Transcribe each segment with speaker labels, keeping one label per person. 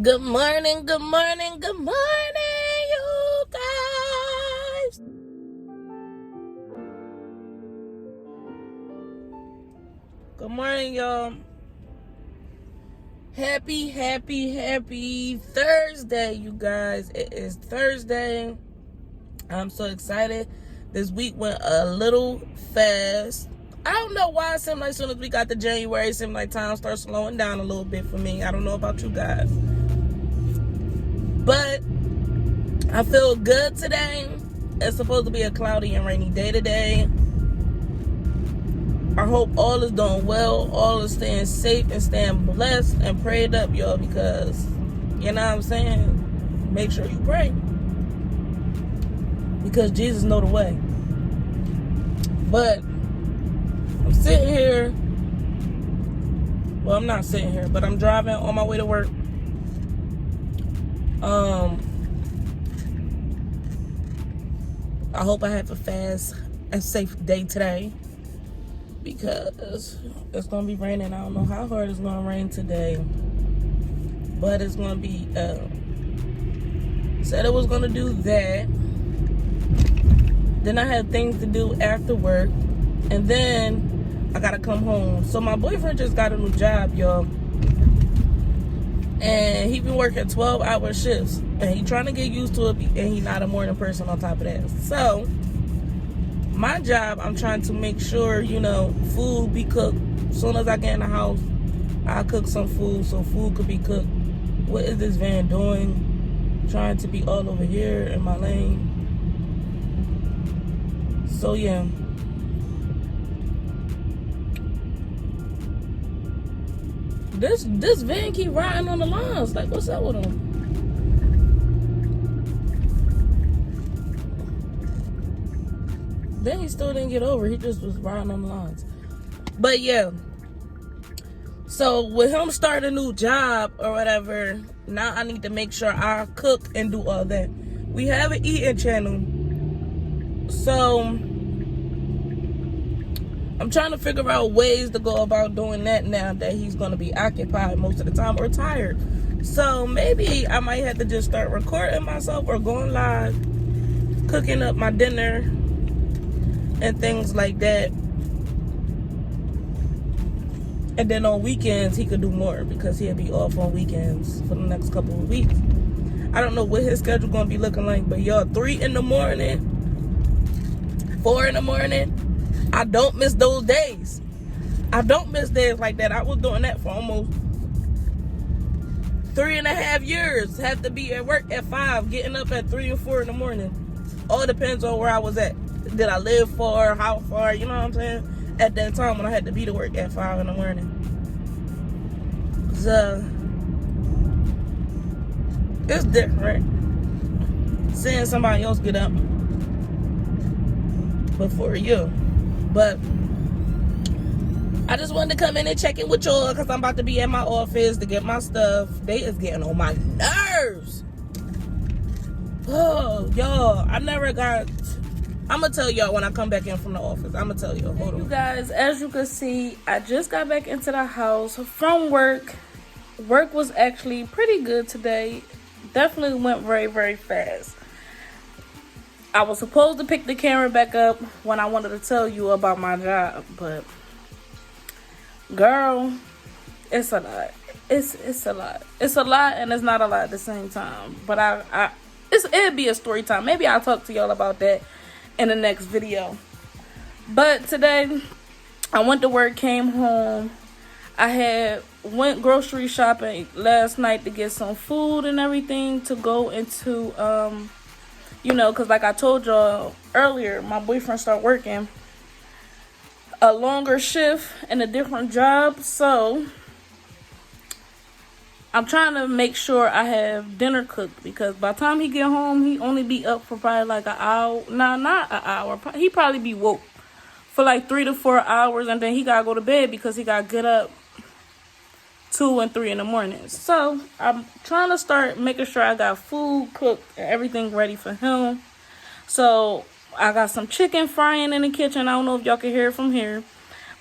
Speaker 1: Good morning, good morning, good morning, you guys. Good morning, y'all. Happy Thursday, you guys. It is Thursday. I'm so excited. This week went a little fast. I don't know why it seemed like as soon as we got to January, it seemed like time started slowing down a little bit for me. I don't know about you guys. But I feel good today. It's supposed to be a cloudy and rainy day today. I hope all is doing well, all is staying safe and staying blessed and prayed up, y'all, because, you know what I'm saying? Make sure you pray. Because Jesus know the way. But I'm sitting here. Well, I'm not sitting here, but I'm driving on my way to work. I hope I have a fast and safe day today, because it's gonna be raining. I don't know how hard it's gonna rain today, but it's gonna be said it was gonna do that. Then I had things to do after work, and then I gotta come home. So my boyfriend just got a new job, y'all, and he been working 12-hour shifts, and he trying to get used to it, and he not a morning person on top of that. So my job, I'm trying to make sure, food be cooked. As soon as I get in the house, I cook some food so food could be cooked. What is this van doing? Trying to be all over here in my lane. So yeah. This van keep riding on the lines. Like, what's up with him? Then he still didn't get over. He just was riding on the lines. But yeah. So with him starting a new job or whatever, now I need to make sure I cook and do all that. We have an eating channel. So I'm trying to figure out ways to go about doing that now that he's going to be occupied most of the time or tired. So maybe I might have to just start recording myself or going live, cooking up my dinner and things like that. And then on weekends, he could do more because he'll be off on weekends for the next couple of weeks. I don't know what his schedule going to be looking like, but y'all, 3 in the morning, 4 in the morning, I don't miss those days. I don't miss days like that. I was doing that for almost 3.5 years. Have to be at work at 5, getting up at 3 or 4 in the morning. All depends on where I was at. Did I live far? How far? You know what I'm saying? At that time when I had to be to work at 5 in the morning. So it's different seeing somebody else get up before you. But I just wanted to come in and check in with y'all because I'm about to be at my office to get my stuff. They is getting on my nerves. Oh, y'all, I'm going to tell y'all when I come back in from the office. I'm going to tell y'all. Hold on. You guys, as you can see, I just got back into the house from work. Work was actually pretty good today. Definitely went very, very fast. I was supposed to pick the camera back up when I wanted to tell you about my job, but girl, it's a lot. It's a lot. It's a lot and it's not a lot at the same time. But it'd be a story time. Maybe I'll talk to y'all about that in the next video. But today, I went to work, came home. I went grocery shopping last night to get some food and everything to go into because like I told y'all earlier, my boyfriend started working a longer shift in a different job. So I'm trying to make sure I have dinner cooked, because by the time he get home, he only be up for probably like an hour. Nah, not an hour. He probably be woke for like 3 to 4 hours, and then he gotta go to bed because he gotta get up 2 and 3 in the morning. So I'm trying to start making sure I got food cooked and everything ready for him. So I got some chicken frying in the kitchen. I don't know if y'all can hear it from here,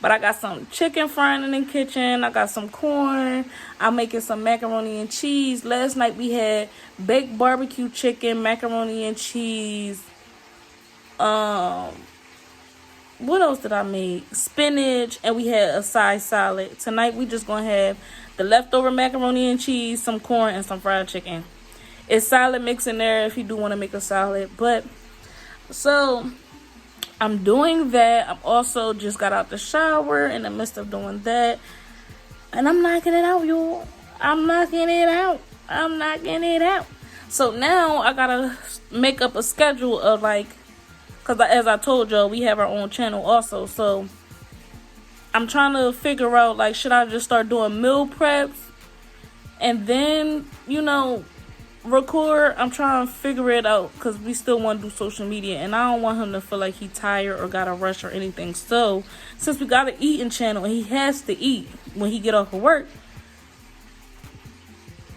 Speaker 1: But I got some chicken frying in the kitchen. I got some corn. I'm making some macaroni and cheese. Last night we had baked barbecue chicken, macaroni and cheese. What else did I make? Spinach, and we had a side salad. Tonight we just gonna have the leftover macaroni and cheese, some corn, and some fried chicken. It's salad mix in there if you do want to make a salad. But so I'm doing that. I'm also just got out the shower in the midst of doing that. And I'm knocking it out, y'all. I'm knocking it out. So now I gotta make up a schedule of like, because as I told y'all, we have our own channel also. So I'm trying to figure out, like, should I just start doing meal preps and then, you know, record? I'm trying to figure it out because we still want to do social media, and I don't want him to feel like he tired or gotta rush or anything. So since we got an eating channel and he has to eat when he get off of work,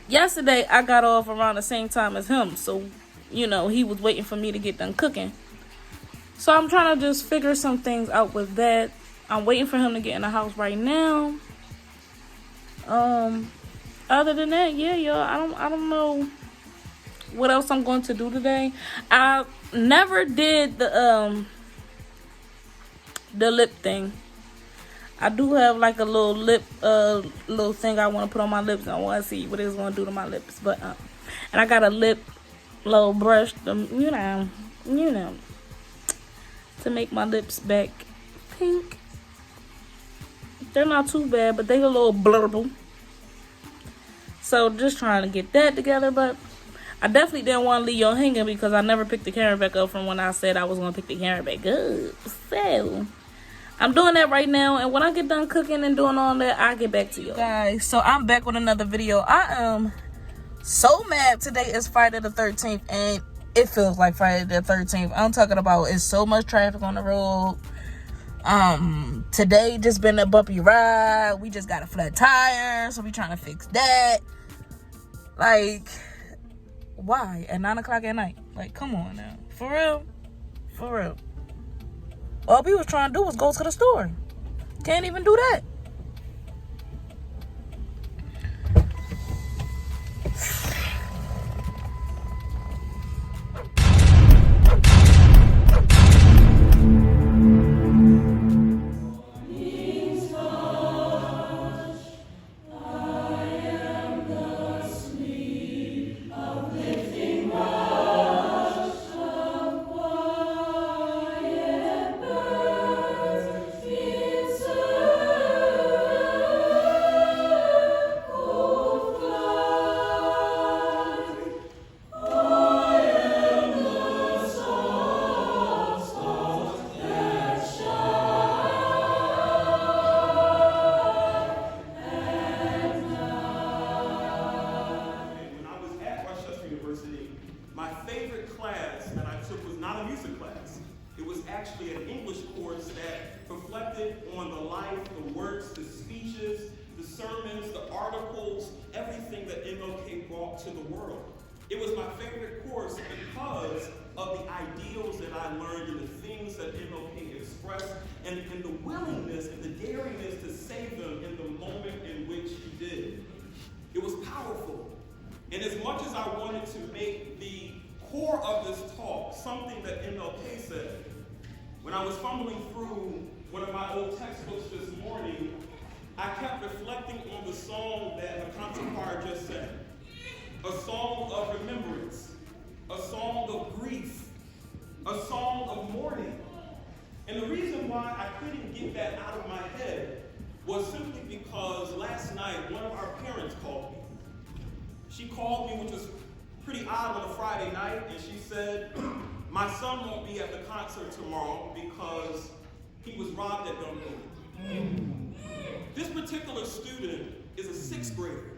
Speaker 1: yesterday I got off around the same time as him, so you know he was waiting for me to get done cooking. So I'm trying to just figure some things out with that. I'm waiting for him to get in the house right now. Other than that, yeah, y'all, I don't know what else I'm going to do today. I never did the lip thing. I do have like a little lip little thing I want to put on my lips, and I want to see what it's going to do to my lips. But and I got a lip little brush, you know, to make my lips back pink. They're not too bad, but they a little blurble. So just trying to get that together, but I definitely didn't want to leave y'all hanging because I never picked the camera back up from when I said I was going to pick the camera back up. So I'm doing that right now, and when I get done cooking and doing all that, I'll get back to y'all. Guys, so I'm back with another video. I am so mad. Today is Friday the 13th, and it feels like Friday the 13th. I'm talking about it's so much traffic on the road. Today just been a bumpy ride. We just got a flat tire, so we trying to fix that. Like, why at 9 o'clock at night? Like, come on now, for real. All we was trying to do was go to the store. Can't even do that.
Speaker 2: My favorite class that I took was not a music class. It was actually an English course that reflected on the life, the works, the speeches, the sermons, the articles, everything that MLK brought to the world. It was my favorite course because of the ideals that I learned and the things that MLK expressed and the willingness and the daringness to say them in the moment in which he did. It was powerful. And as much as I wanted to make the core of this talk something that MLK said, when I was fumbling through one of my old textbooks this morning, I kept reflecting on the song that Makanto Choir just sang. A song of remembrance, a song of grief, a song of mourning. And the reason why I couldn't get that out of my head was simply because last night one of our parents called me. She called me, which was pretty odd on a Friday night, and she said, my son won't be at the concert tomorrow because he was robbed at gunpoint. This particular student is a sixth grader.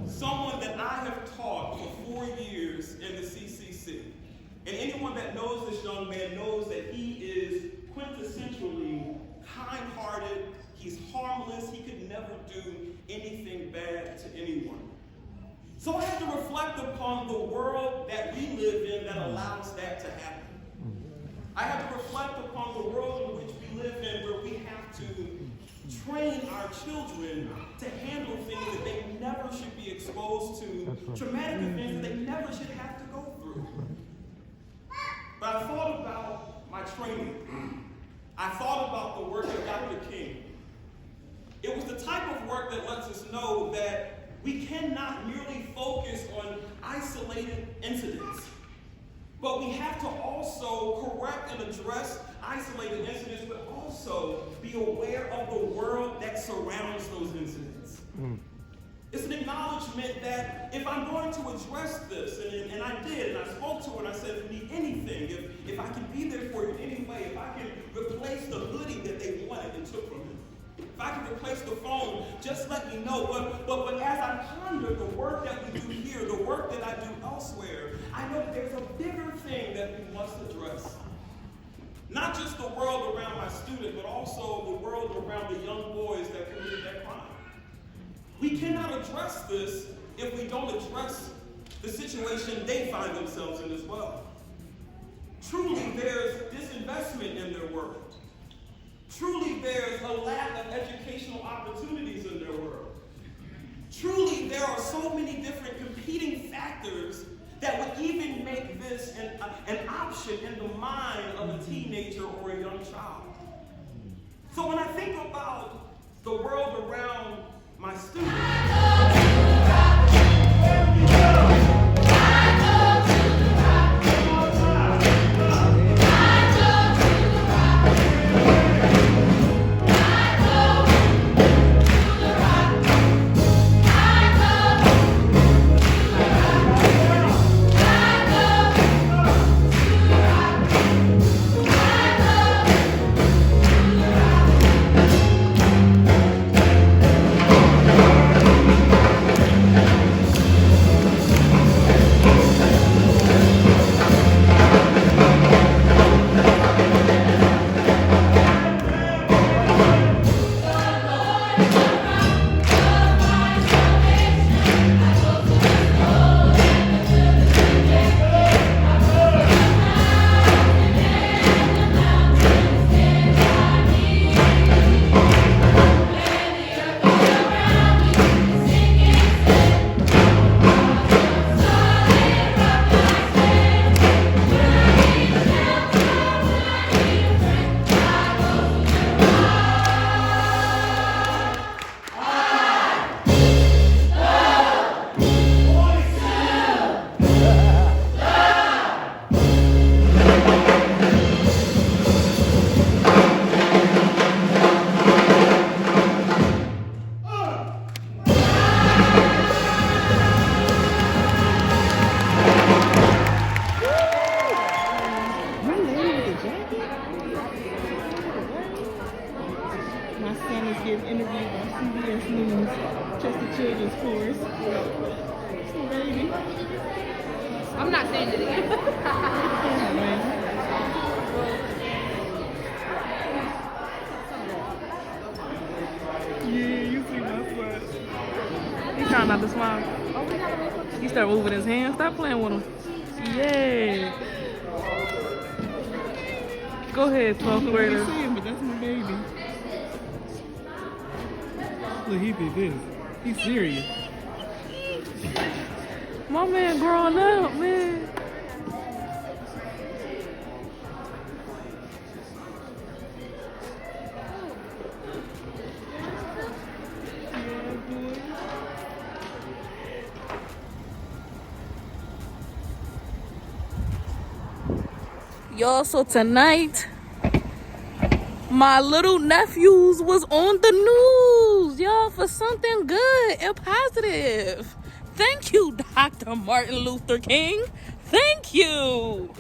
Speaker 2: Someone that I have taught for 4 years in the CCC. And anyone that knows this young man knows that he is quintessentially kind-hearted, he's harmless, he could never do anything bad to anyone. So I had to reflect upon the world that we live in that allows that to happen. I had to reflect upon the world in which we live in where we have to train our children to handle things that they never should be exposed to, traumatic events that they never should have to go through. But I thought about my training. I thought about the work of Dr. King. It was the type of work that lets us know that we cannot merely focus on isolated incidents, but we have to also correct and address isolated incidents, but also be aware of the world that surrounds those incidents. It's an acknowledgement that if I'm going to address this, and I did, and I spoke to her, and I said, if you need anything, if I can be there for you in any way, if I can replace the hoodie that they wanted and took from me, if I can replace the phone, just let me know. But as I ponder the work that we do here, the work that I do elsewhere, I know that there's a bigger thing that we must address. Not just the world around my student, but also the world around the young boys that committed that crime. We cannot address this if we don't address the situation they find themselves in as well. Truly, there's disinvestment in their world. Truly, there's a lack of educational opportunities in their world. Truly, there are so many different competing factors that would even make this an option in the mind of a teenager or a young child. So when I think about the world around my students,
Speaker 3: I'm not saying it again.
Speaker 1: Yeah, you see my son. He's trying not to smile. He started moving his hands. Stop playing with him. Yeah. Go ahead, 12th grader.
Speaker 4: But that's my baby. Look, he did this. He's serious.
Speaker 1: My man growing up, man. Y'all, so tonight, my little nephews was on the news, y'all, for something good and positive. Thank you, Dr. Martin Luther King. Thank you.